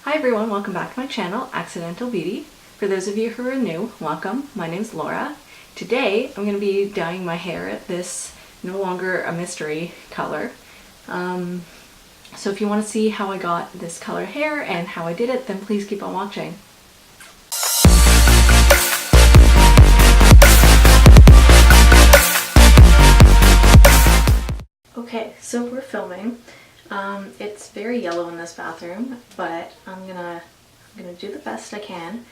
Hi everyone, welcome back to my channel, Accidental Beauty. For those of you who are new, welcome. My name's Laura. Today I'm going to be dyeing my hair this no longer a mystery color. So if you want to see how I got this color hair and how I did it, then please keep on watching. Okay, so we're filming. It's very yellow in this bathroom, but I'm gonna do the best I can.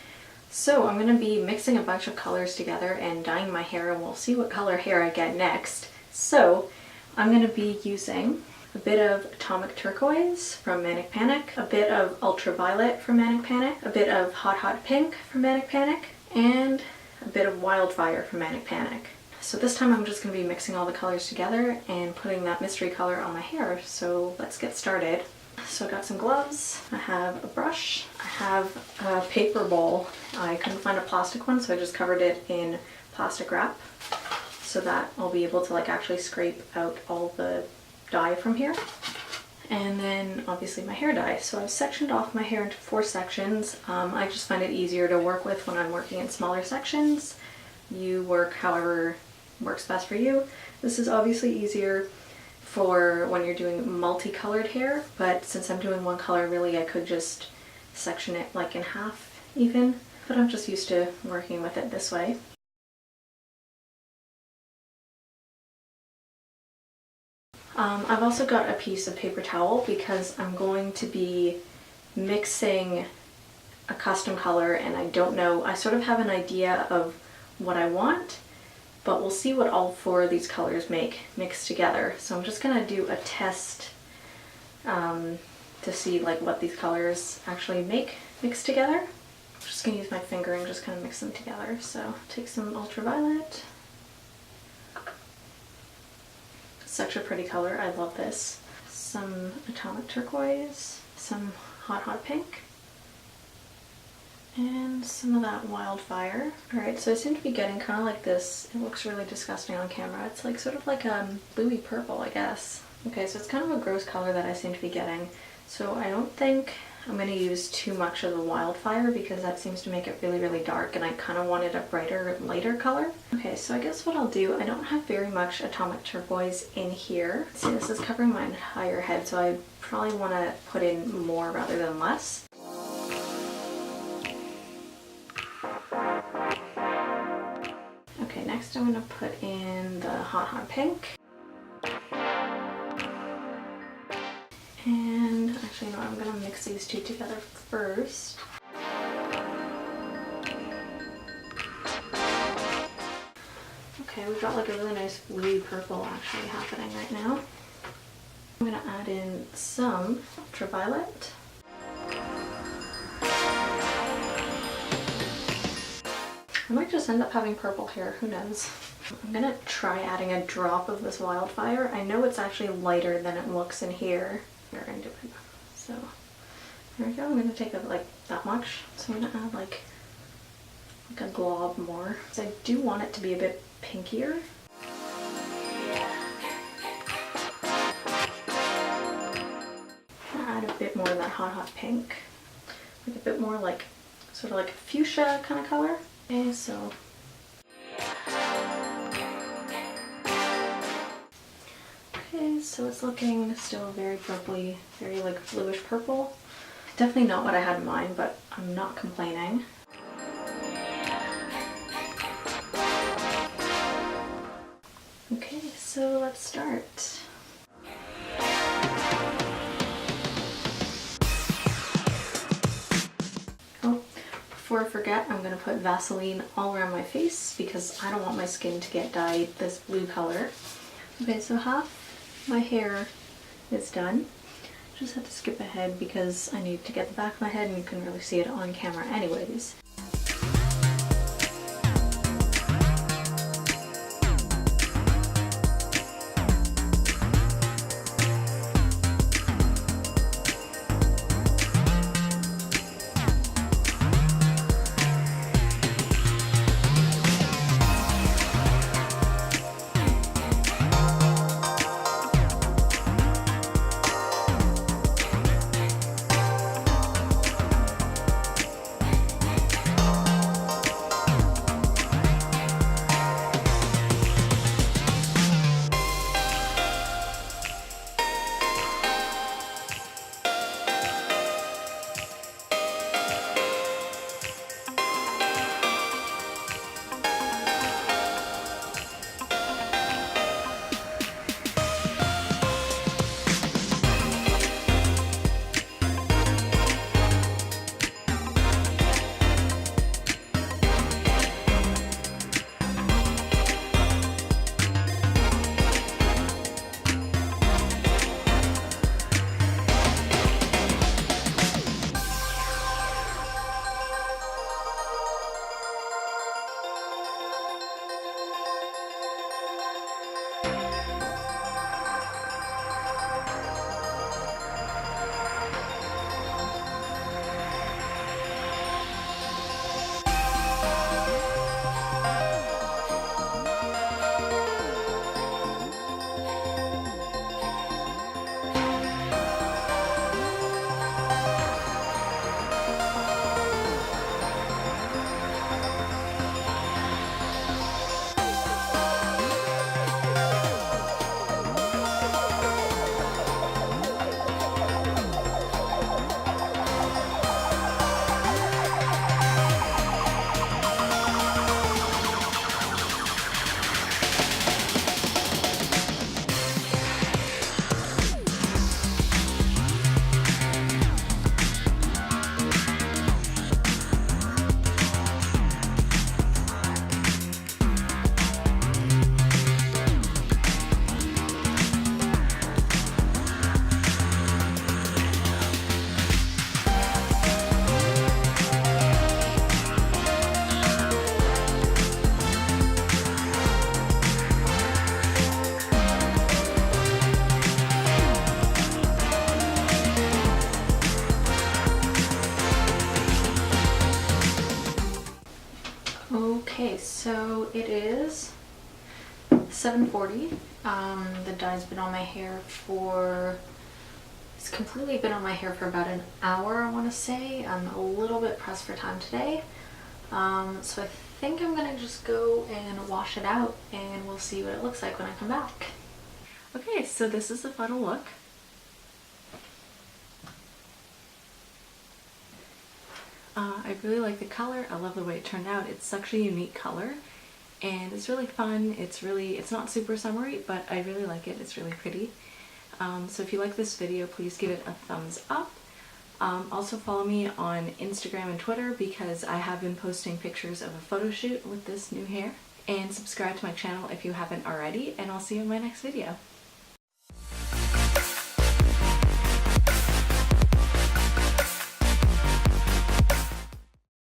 So I'm gonna be mixing a bunch of colors together and dyeing my hair, and we'll see what color hair I get next. So I'm gonna be using a bit of Atomic Turquoise from Manic Panic, a bit of Ultraviolet from Manic Panic, a bit of Hot Pink from Manic Panic, and a bit of Wildfire from Manic Panic. So this time I'm just going to be mixing all the colors together and putting that mystery color on my hair. So let's get started. So I got some gloves, I have a brush, I have a paper bowl. I couldn't find a plastic one, so I just covered it in plastic wrap so that I'll be able to actually scrape out all the dye from here. And then obviously my hair dye. So I've sectioned off my hair into 4 sections. I just find it easier to work with when I'm working in smaller sections. You work however works best for you. This is obviously easier for when you're doing multicolored hair, but since I'm doing one color, really I could just section it in half even, but I'm just used to working with it this way. I've also got a piece of paper towel because I'm going to be mixing a custom color, and I don't know, I sort of have an idea of what I want, but we'll see what all 4 of these colors make mixed together. So I'm just gonna do a test to see what these colors actually make mixed together. I'm just gonna use my finger and just kind of mix them together. So take some Ultraviolet. It's such a pretty color, I love this. Some Atomic Turquoise, some Hot Pink, and some of that Wildfire. Alright, so I seem to be getting kind of like this, it looks really disgusting on camera. It's sort of like a bluey purple, I guess. Okay, so it's kind of a gross color that I seem to be getting. So I don't think I'm going to use too much of the Wildfire because that seems to make it really, really dark, and I kind of wanted a brighter, lighter color. Okay, so I guess what I'll do, I don't have very much Atomic Turquoise in here. See, this is covering my entire head, so I probably want to put in more rather than less. Okay, next I'm going to put in the Hot Pink. And actually, no, I'm going to mix these 2 together first. Okay, we've got a really nice bluey purple actually happening right now. I'm going to add in some Ultraviolet. I might just end up having purple hair, who knows. I'm gonna try adding a drop of this Wildfire. I know it's actually lighter than it looks in here. We're gonna do it. So there we go. I'm gonna take that much. So I'm gonna add like a glob more. So I do want it to be a bit pinkier. Add a bit more of that hot pink. A bit more sort of a fuchsia kind of color. Okay, so it's looking still very purpley, very bluish purple. Definitely not what I had in mind, but I'm not complaining. Okay, so let's start. Before I forget, I'm going to put Vaseline all around my face because I don't want my skin to get dyed this blue color. Okay, so half my hair is done. Just had to skip ahead because I need to get the back of my head and you can really see it on camera anyways. Okay, so it is 7:40. The dye's been on my hair for, it's completely been on my hair for about an hour, I want to say. I'm a little bit pressed for time today. So I think I'm gonna just go and wash it out and we'll see what it looks like when I come back. Okay, so this is the final look. I really like the color. I love the way it turned out. It's such a unique color and it's really fun. It's not super summery, but I really like it. It's really pretty. So if you like this video, please give it a thumbs up. Also follow me on Instagram and Twitter because I have been posting pictures of a photo shoot with this new hair. And subscribe to my channel if you haven't already, and I'll see you in my next video.